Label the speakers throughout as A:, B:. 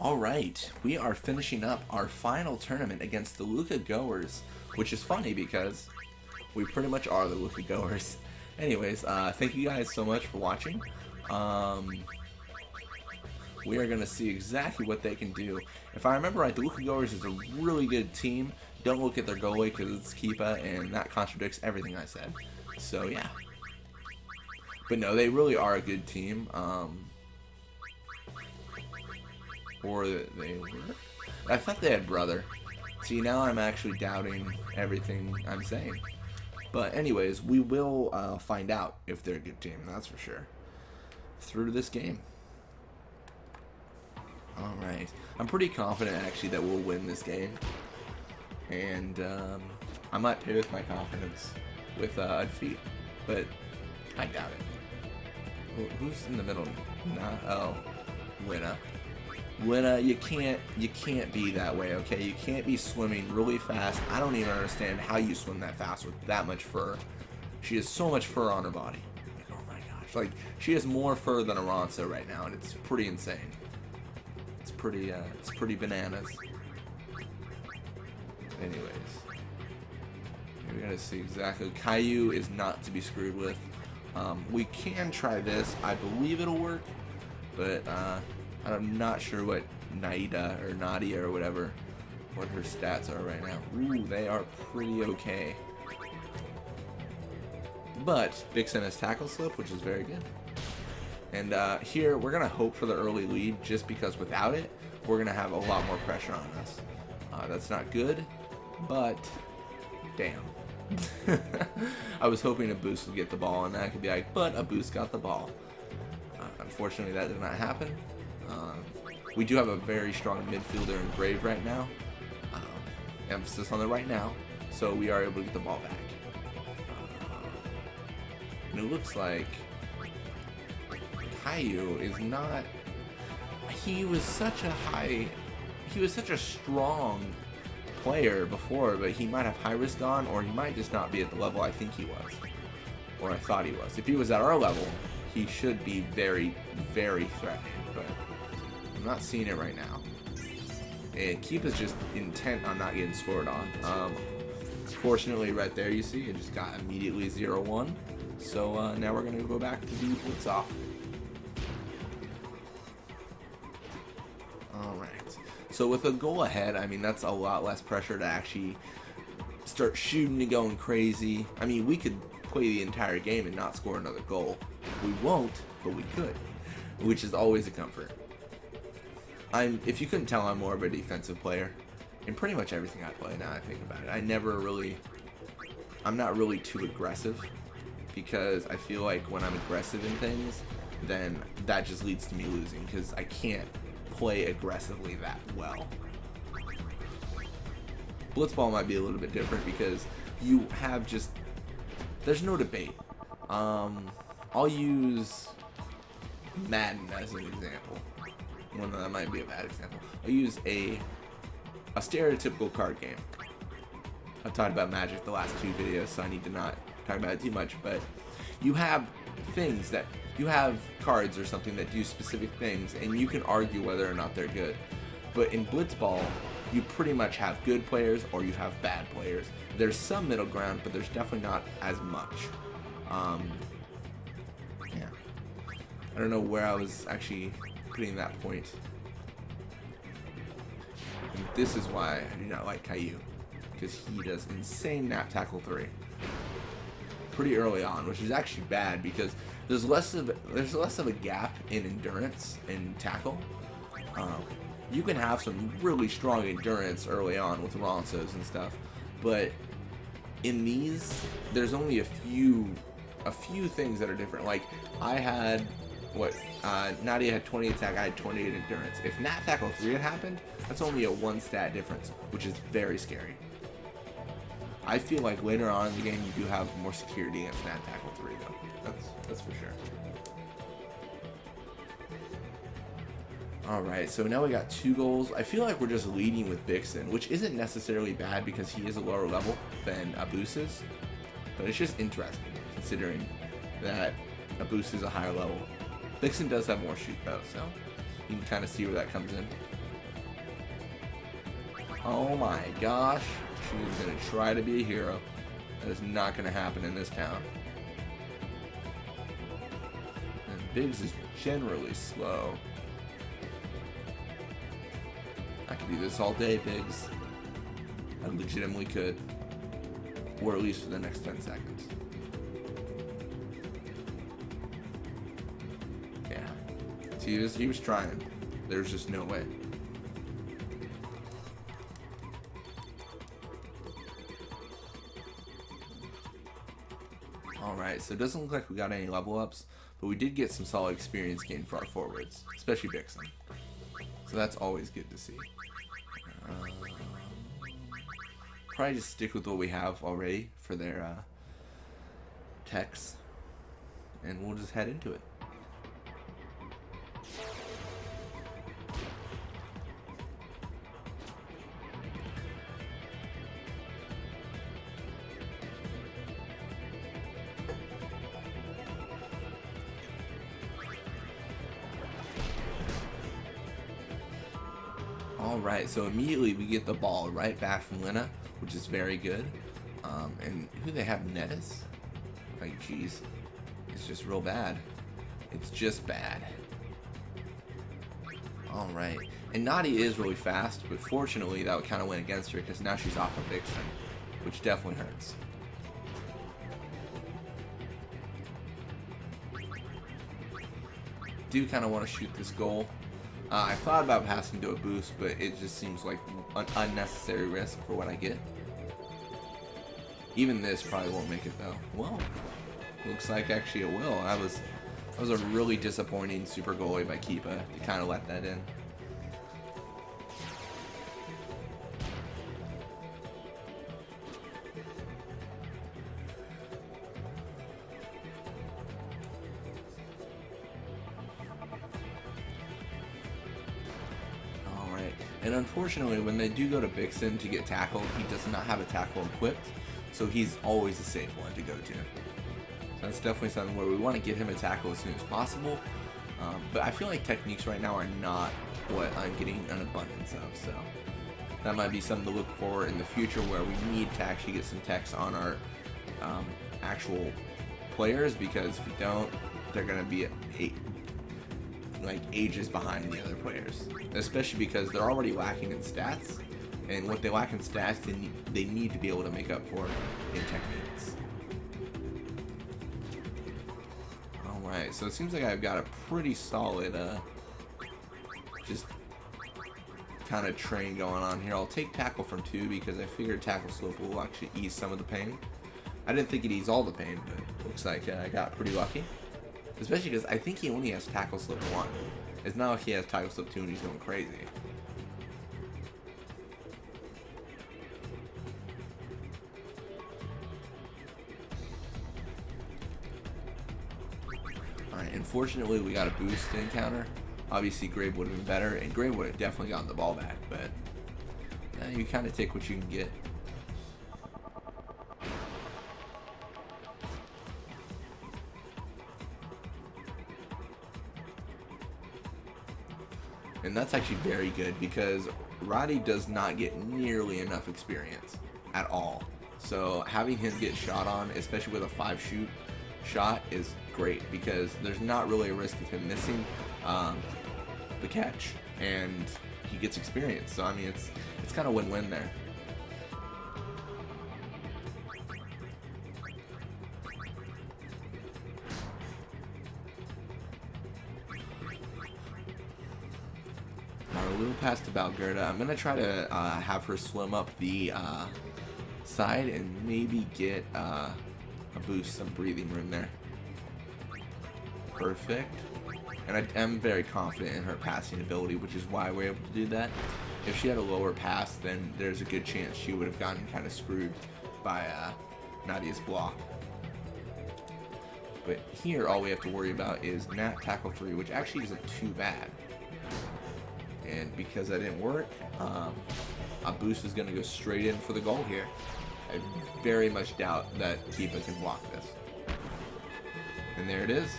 A: Alright, we are finishing up our final tournament against the Luca Goers, which is funny because we pretty much are the Luca Goers. Anyways, thank you guys so much for watching. We are going to see exactly what they can do. If I remember right, the Luca Goers is a really good team. Don't look at their goalie because it's Keepa, and that contradicts everything I said. So, yeah. But no, they really are a good team. Or they were? I thought they had brother. See, now I'm actually doubting everything I'm saying. But anyways, we will find out if they're a good team, that's for sure. Through this game. Alright. I'm pretty confident, actually, that we'll win this game. And I might pay with my confidence with a defeat. But I doubt it. Who's in the middle? Oh. Winna. Winna, you can't be that way, okay? You can't be swimming really fast. I don't even understand how you swim that fast with that much fur. She has so much fur on her body. Like, oh my gosh. Like, she has more fur than Aranza right now, and it's pretty insane. It's pretty bananas. Anyways. We're gonna see exactly. Caillou is not to be screwed with. We can try this. I believe it'll work, but I'm not sure what Naida or Nadia or whatever, what her stats are right now. Ooh, they are pretty okay. But Vixen has tackle slip, which is very good. And here, we're going to hope for the early lead, just because without it, we're going to have a lot more pressure on us. That's not good, but damn. I was hoping a boost would get the ball, and that could be like, but a boost got the ball. Unfortunately, that did not happen. We do have a very strong midfielder in Grave right now. Emphasis on the right now, so we are able to get the ball back. And it looks like Caillou is not. He was such a strong player before, but he might have high risk on, or he might just not be at the level I think he was, or I thought he was. If he was at our level, he should be very, very threatening, but I'm not seeing it right now. And Keepa's just intent on not getting scored on. Fortunately, right there you see, it just got immediately 0-1. So now we're going to go back to the blitz off. Alright. So with a goal ahead, I mean, that's a lot less pressure to actually start shooting and going crazy. I mean, we could play the entire game and not score another goal. We won't, but we could, which is always a comfort. If you couldn't tell, I'm more of a defensive player in pretty much everything I play now I think about it. I'm not really too aggressive, because I feel like when I'm aggressive in things, then that just leads to me losing, because I can't play aggressively that well. Blitzball might be a little bit different because you have just, there's no debate. I'll use Madden as an example. Well, no, that might be a bad example. I'll use a stereotypical card game. I've talked about Magic the last 2 videos, so I need to not talk about it too much, but you have things that, you have cards or something that do specific things, and you can argue whether or not they're good. But in Blitzball, you pretty much have good players or you have bad players. There's some middle ground, but there's definitely not as much. Yeah. I don't know where I was actually putting that point. And this is why I do not like Caillou, because he does insane nap tackle 3 pretty early on, which is actually bad because there's less of a gap in endurance and tackle. You can have some really strong endurance early on with Ronsos and stuff, but in these, there's only a few things that are different. Like, I had Nadia had 20 attack, I had 28 endurance. If Nat Tackle 3 had happened, that's only a 1 stat difference, which is very scary. I feel like later on in the game you do have more security against Nat Tackle 3 though. That's for sure. Alright, so now we got 2 goals. I feel like we're just leading with Vixen, which isn't necessarily bad because he is a lower level than Abus is. But it's just interesting, considering that Abus is a higher level. Vixen does have more shoot though, so you can kind of see where that comes in.
B: Oh my gosh. She's going to try to be a hero. That is not going to happen in this town. And Biggs is generally slow. I could do this all day, Biggs. I legitimately could. Or at least for the next 10 seconds. Yeah. See, he was trying. There's just no way. Alright, so it doesn't look like we got any level ups, but we did get some solid experience gain for our forwards, especially Vixen. So that's always good to see. Probably just stick with what we have already for their techs, and we'll just head into it. Alright, so immediately we get the ball right back from Lena, which is very good. And who they have, Nettis? Like, geez. It's just real bad. It's just bad. Alright. And Nadi is really fast, but fortunately that kind of went against her because now she's off of Vixen, which definitely hurts. Do kind of want to shoot this goal. I thought about passing to a boost, but it just seems like an unnecessary risk for what I get. Even this probably won't make it though. Well, looks like actually it will. That was a really disappointing super goalie by Keepa to kind of let that in. And unfortunately, when they do go to Vixen to get tackled, he does not have a tackle equipped, so he's always a safe one to go to. So that's definitely something where we want to get him a tackle as soon as possible. But I feel like techniques right now are not what I'm getting an abundance of, so that might be something to look for in the future where we need to actually get some techs on our actual players, because if we don't, they're going to be like ages behind the other players, especially because they're already lacking in stats, and what they lack in stats they need to be able to make up for in techniques. Alright, so it seems like I've got a pretty solid just kind of train going on here. I'll take tackle from 2 because I figured tackle slope will actually ease some of the pain. I didn't think it'd ease all the pain, but looks like I got pretty lucky. Especially because I think he only has tackle slip 1. It's not like he has tackle slip 2 and he's going crazy. Alright, unfortunately we got a boost encounter. Obviously Grabe would have been better, and Grabe would have definitely gotten the ball back, but you kind of take what you can get. And that's actually very good because Roddy does not get nearly enough experience at all. So having him get shot on, especially with a 5-shoot shot, is great because there's not really a risk of him missing the catch, and he gets experience. So I mean, it's kind of win-win there. A little pass to Valgerda. I'm gonna try to have her swim up the side and maybe get a boost, some breathing room there. Perfect. And I am very confident in her passing ability, which is why we're able to do that. If she had a lower pass, then there's a good chance she would have gotten kind of screwed by Nadia's block. But here, all we have to worry about is Nat tackle 3, which actually isn't too bad. And because that didn't work, a boost is going to go straight in for the goal here. I very much doubt that Keepa can block this. And there it is.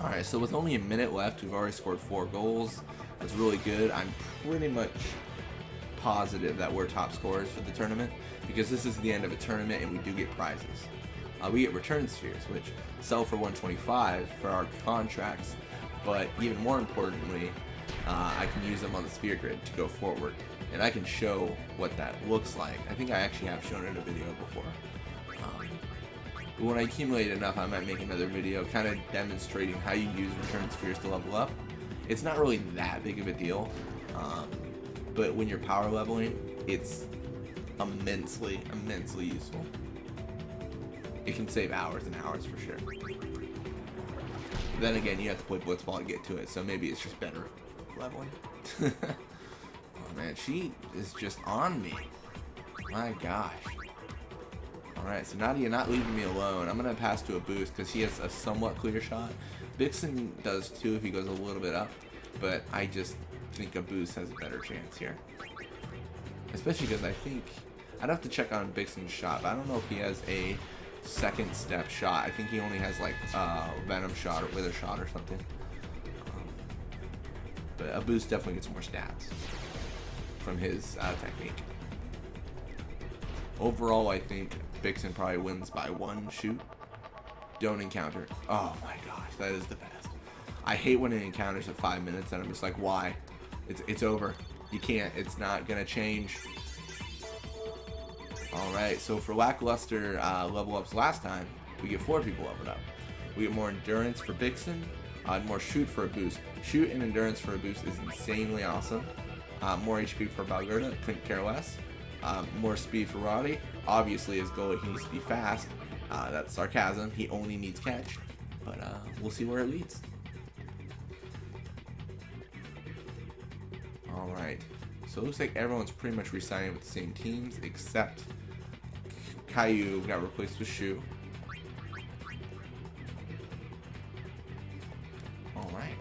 B: Alright, so with only a minute left, we've already scored 4 goals.
A: was really good. I'm pretty much positive that we're top scorers for the tournament because this is the end of a tournament and we do get prizes. We get return spheres, which sell for 125 for our contracts, but even more importantly, I can use them on the sphere grid to go forward, and I can show what that looks like. I think I actually have shown it in a video before. But when I accumulate enough, I might make another video kind of demonstrating how you use return spheres to level up. It's not really that big of a deal, but when you're power leveling, it's immensely useful. It can save hours and hours for sure. Then again, you have to play Blitzball to get to it, so maybe it's just better leveling. Oh man, she is just on me. My gosh. Alright, so Nadia not leaving me alone. I'm going to pass to a boost because he has a somewhat clear shot. Vixen does too if he goes a little bit up, but I just think a boost has a better chance here. Especially because I think, I'd have to check on Vixen's shot, but I don't know if he has a second step shot. I think he only has like Venom shot or Wither shot or something. But a boost definitely gets more stats from his technique. Overall, I think Vixen probably wins by 1 shoot. Don't encounter. Oh my gosh, that is the best. I hate when it encounters at 5 minutes and I'm just like, why? It's over. You can't. It's not gonna change. Alright, so for lackluster level ups last time, we get 4 people leveled up. We get more endurance for Vixen, and more shoot for a boost. Shoot and endurance for a boost is insanely awesome. More HP for Balgerda, couldn't care less. More speed for Roddy. Obviously, his goal, he needs to be fast. That's sarcasm. He only needs catch. But we'll see where it leads. Alright, so it looks like everyone's pretty much re-signing with the same teams, except Caillou got replaced with Shu. Alright.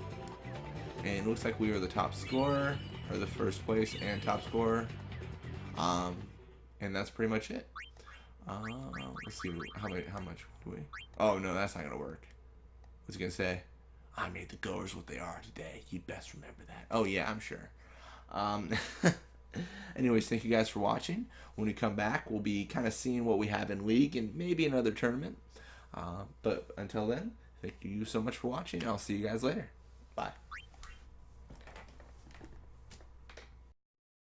A: And it looks like we were the top scorer, or the first place and top scorer. And that's pretty much it. Let's see, how much do we... Oh no, that's not gonna work. What's he gonna say? I made the Goers what they are today. You'd best remember that. Oh yeah, I'm sure. Anyways, thank you guys for watching. When we come back, we'll be kind of seeing what we have in League and maybe another tournament. But until then, thank you so much for watching. I'll see you guys later. Bye.